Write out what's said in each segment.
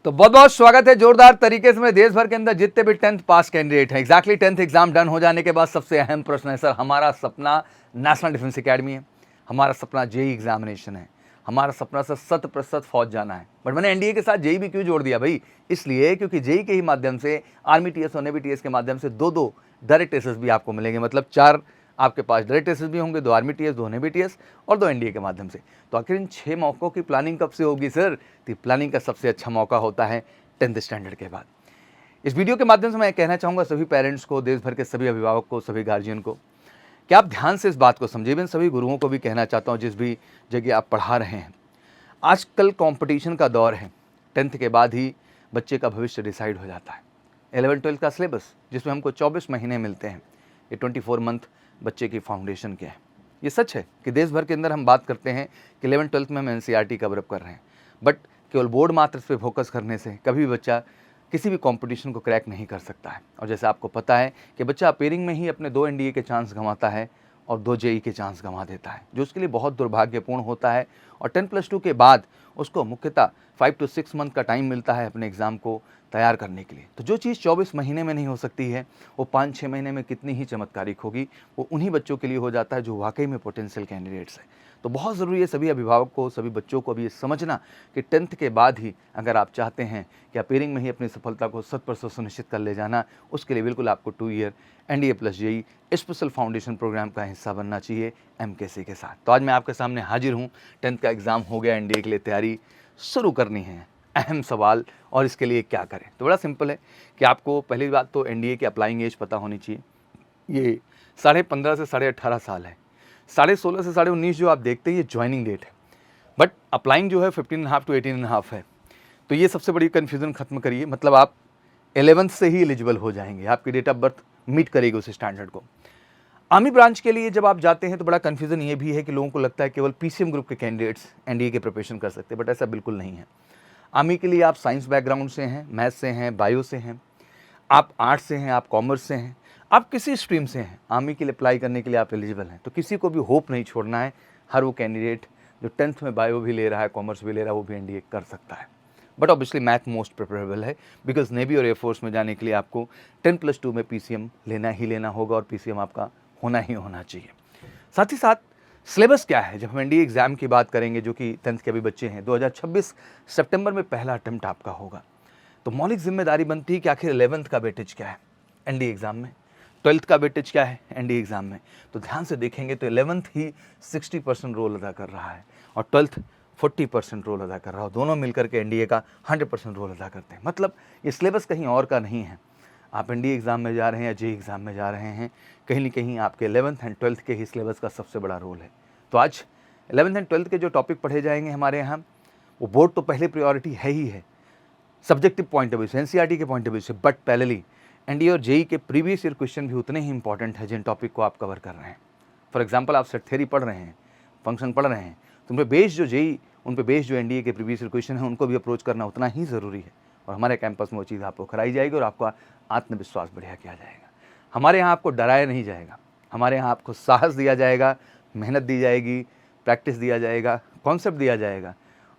तो बहुत बहुत स्वागत है जोरदार तरीके से। देश भर के अंदर जितने भी 10th पास कैंडिडेट हैं, एग्जैक्टली 10th एग्जाम डन हो जाने के बाद सबसे अहम प्रश्न है, सर हमारा सपना नेशनल डिफेंस एकेडमी है, हमारा सपना जेई एग्जामिनेशन है, हमारा सपना सर 100% फौज जाना है। बट मैंने एनडीए के साथ जेई भी क्यों जोड़ दिया भाई? इसलिए क्योंकि जेई के ही माध्यम से आर्मी टीएस और नेवी टीएस के माध्यम से दो डायरेक्ट टेस्ट भी आपको मिलेंगे। मतलब 4 आपके पास डायरेक्ट टेस्ट भी होंगे, 2 आर्मी टीएस, 2 नेवी टीएस और 2 एनडीए के माध्यम से। तो आखिर इन 6 मौकों की प्लानिंग कब से होगी सर? तो प्लानिंग का सबसे अच्छा मौका होता है 10th स्टैंडर्ड के बाद। इस वीडियो के माध्यम से मैं कहना चाहूँगा सभी पेरेंट्स को, देश भर के सभी अभिभावक को, सभी गार्जियन को कि आप ध्यान से इस बात को समझिए। मैं सभी गुरुओं को भी कहना चाहता हूँ जिस भी जगह आप पढ़ा रहे हैं, आजकल कंपटीशन का दौर है। 10th के बाद ही बच्चे का भविष्य डिसाइड हो जाता है। 11th-12th का सिलेबस जिसमें हमको 24 महीने मिलते हैं, ये 24 मंथ बच्चे की फाउंडेशन क्या है। ये सच है कि देश भर के अंदर हम बात करते हैं कि 11th-12th में हम एनसीईआरटी कवर अप कर रहे हैं, बट केवल बोर्ड मात्र पे फोकस करने से कभी भी बच्चा किसी भी कंपटीशन को क्रैक नहीं कर सकता है। और जैसे आपको पता है कि बच्चा अपेयरिंग में ही अपने 2 एनडीए के चांस गंवाता है और 2 जेई के चांस गंवा देता है, जो उसके लिए बहुत दुर्भाग्यपूर्ण होता है। और 10+2 के बाद उसको मुख्यतः 5 to 6 मंथ का टाइम मिलता है अपने एग्ज़ाम को तैयार करने के लिए। तो जो चीज़ 24 महीने में नहीं हो सकती है, वो 5-6 महीने में कितनी ही चमत्कारिक होगी, वो उन्हीं बच्चों के लिए हो जाता है जो वाकई में पोटेंशियल कैंडिडेट्स हैं। तो बहुत ज़रूरी है सभी अभिभावक को, सभी बच्चों को भी ये समझना कि 10th के बाद ही अगर आप चाहते हैं कि अपेयरिंग में ही अपनी सफलता को 100% सुनिश्चित कर ले जाना, उसके लिए बिल्कुल आपको 2 year NDA plus JEE special foundation programme का हिस्सा बनना चाहिए एमकेसी के साथ। तो आज मैं आपके सामने हाजिर हूँ। 10th का एग्ज़ाम हो गया, एनडीए के लिए तैयारी शुरू करनी है। अहम सवाल और इसके लिए क्या करें? तो बड़ा सिंपल है कि आपको पहली बात तो एनडीए की अप्लाइंग एज पता होनी चाहिए। ये 15.5 से 18.5 साल है। 16.5 से 19.5 जो आप देखते हैं ये ज्वाइनिंग डेट है, बट अप्लाइंग जो है 15.5 to 18.5 है। तो ये सबसे बड़ी कन्फ्यूज़न खत्म करिए। मतलब आप 11th से ही एलिजिबल हो जाएंगे, आपकी डेट ऑफ बर्थ मीट करेगी उस स्टैंडर्ड को। आर्मी ब्रांच के लिए जब आप जाते हैं तो बड़ा कन्फ्यूज़न ये भी है कि लोगों को लगता है केवल पीसीएम ग्रुप के कैंडिडेट्स एनडीए के प्रिपरेशन कर सकते हैं, बट ऐसा बिल्कुल नहीं है। आर्मी के लिए आप साइंस बैकग्राउंड से हैं, मैथ्स से हैं, बायो से हैं, आप आर्ट्स से हैं, आप कॉमर्स से हैं, आप किसी स्ट्रीम से हैं, आर्मी के लिए अप्लाई करने के लिए आप एलिजिबल हैं। तो किसी को भी होप नहीं छोड़ना है। हर वो कैंडिडेट जो 10th में बायो भी ले रहा है, कॉमर्स भी ले रहा है, वो भी एनडीए कर सकता है। But obviously math most preferable है, बिकॉज नेवी और एयरफोर्स में जाने के लिए आपको 10+2 में पीसीएम लेना ही लेना होगा और पीसीएम आपका होना ही होना चाहिए। साथ ही साथ सिलेबस क्या है, जब हम एनडीए एग्ज़ाम की बात करेंगे जो कि 10th के अभी बच्चे हैं, 2026 सितंबर में पहला अटेम्प्ट आपका होगा। तो मौलिक जिम्मेदारी बनती है कि आखिर 11th का वेटेज क्या है एनडीए एग्ज़ाम में, 12th का वेटेज क्या है एनडीए एग्ज़ाम में। तो ध्यान से देखेंगे तो 11th ही 60% रोल अदा कर रहा है और 12th 40% रोल अदा कर रहा है। दोनों मिलकर के एनडीए का 100% रोल अदा करते हैं। मतलब ये सिलेबस कहीं और का नहीं है। आप एनडीए एग्ज़ाम में जा रहे हैं या जेईई एग्ज़ाम में जा रहे हैं, कहीं ना कहीं आपके 11th एंड 12th के ही सिलेबस का सबसे बड़ा रोल है। तो आज 11th एंड 12th के जो टॉपिक पढ़े जाएंगे हमारे यहाँ, वो बोर्ड तो पहले प्रायोरिटी है ही है सब्जेक्टिव पॉइंट ऑफ व्यू से, एनसीईआरटी के पॉइंट ऑफ व्यू से, बट पैरेलली एनडीए और जेईई के प्रीवियस ईयर क्वेश्चन भी उतने ही इंपॉर्टेंट है जिन टॉपिक को आप कवर कर रहे हैं। फॉर एग्जांपल आप सेट थ्योरी पढ़ रहे हैं, फंक्शन पढ़ रहे हैं, तो उन पे बेस्ड जो जेईई, उन पे बेस्ड जो एनडीए के प्रीवियस ईयर क्वेश्चन है, उनको भी अप्रोच करना उतना ही ज़रूरी है। और हमारे कैंपस में वो चीज़ आपको कराई जाएगी और आपका आत्मविश्वास बढ़िया किया जाएगा। हमारे यहाँ आपको डराया नहीं जाएगा, हमारे यहाँ आपको साहस दिया जाएगा, मेहनत दी जाएगी, प्रैक्टिस दिया जाएगा, कॉन्सेप्ट दिया जाएगा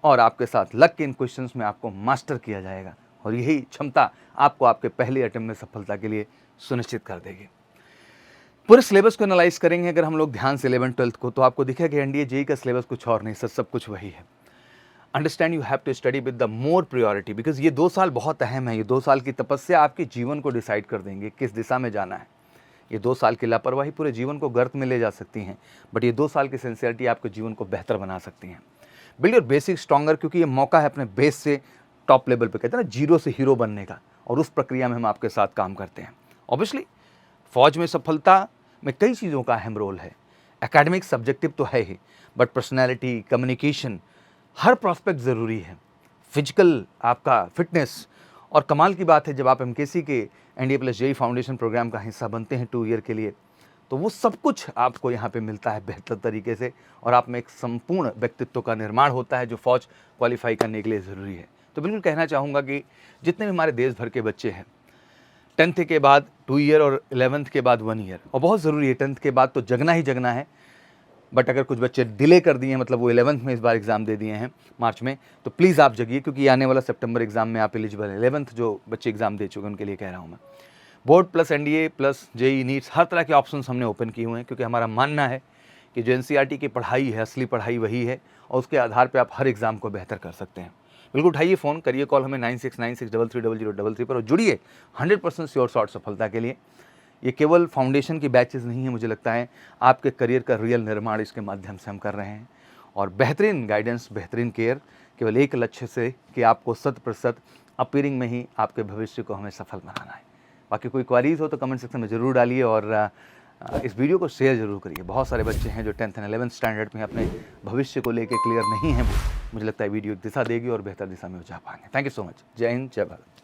और आपके साथ लक के इन क्वेश्चंस में आपको मास्टर किया जाएगा। और यही क्षमता आपको आपके पहले अटेम्प्ट में सफलता के लिए सुनिश्चित कर देगी। पूरे सिलेबस को एनालाइज करेंगे अगर हम लोग ध्यान से 11th-12th को, तो आपको दिखेगा कि एनडीए जेईई का सिलेबस कुछ और नहीं सर, सब कुछ वही है। Understand you have to study with the more priority, because ये 2 साल बहुत अहम है। ये 2 साल की तपस्या आपके जीवन को डिसाइड कर देंगे किस दिशा में जाना है। ये 2 साल की लापरवाही पूरे जीवन को गर्त में ले जा सकती हैं, बट ये 2 साल की सिंसियरिटी आपके जीवन को बेहतर बना सकती हैं। बिल्ड योर बेसिक स्ट्रॉन्गर, क्योंकि ये मौका है अपने बेस से टॉप लेवल पे, कहते हैं ना, जीरो से हीरो बनने का, और उस प्रक्रिया में हम आपके साथ काम करते हैं। ऑब्वियसली फौज में सफलता में कई चीज़ों का अहम रोल है। एकेडमिक सब्जेक्टिव तो है ही, बट पर्सनैलिटी, कम्युनिकेशन, हर प्रॉस्पेक्ट ज़रूरी है। फिजिकल आपका फिटनेस, और कमाल की बात है जब आप एमकेसी के NDA plus JEE foundation programme का हिस्सा बनते हैं 2 ईयर के लिए, तो वो सब कुछ आपको यहाँ पे मिलता है बेहतर तरीके से, और आप में एक संपूर्ण व्यक्तित्व का निर्माण होता है जो फौज क्वालिफाई करने के लिए ज़रूरी है। तो बिल्कुल कहना चाहूँगा कि जितने भी हमारे देश भर के बच्चे हैं, 10th के बाद 2 ईयर और 11th के बाद 1 ईयर, और बहुत ज़रूरी है 10th के बाद तो जगना ही जगना है। बट अगर कुछ बच्चे डिले कर दिए हैं, मतलब वो 11th में इस बार एग्ज़ाम दे दिए हैं मार्च में, तो प्लीज़ आप जगिए, क्योंकि आने वाला सितंबर एग्ज़ाम में आप एलिजिबल हैं। 11th जो बच्चे एग्ज़ाम दे चुके हैं उनके लिए कह रहा हूँ मैं। Board plus NDA plus JEE NEETs, हर तरह के ऑप्शंस हमने ओपन किए हुए हैं, क्योंकि हमारा मानना है कि जो एनसीईआरटी की पढ़ाई है, असली पढ़ाई वही है, और उसके आधार पे आप हर एग्ज़ाम को बेहतर कर सकते हैं। बिल्कुल उठाइए फ़ोन, करिए कॉल हमें 9696330033 पर, और जुड़िए 100% श्योर शॉट सफलता के लिए। ये केवल फाउंडेशन की बैचेज़ नहीं है, मुझे लगता है आपके करियर का रियल निर्माण इसके माध्यम से हम कर रहे हैं, और बेहतरीन गाइडेंस, बेहतरीन केयर, केवल एक लक्ष्य से कि आपको 100% अपीयरिंग में ही आपके भविष्य को हमें सफल बनाना है। बाकी कोई क्वारीज हो तो कमेंट सेक्शन में ज़रूर डालिए, और इस वीडियो को शेयर ज़रूर करिए। बहुत सारे बच्चे हैं जो 10th एंड 11th स्टैंडर्ड में अपने भविष्य को लेकर क्लियर नहीं हैं, मुझे लगता है वीडियो दिशा देगी और बेहतर दिशा में जा पाएंगे। Thank you so much. जय हिंद, जय भारत।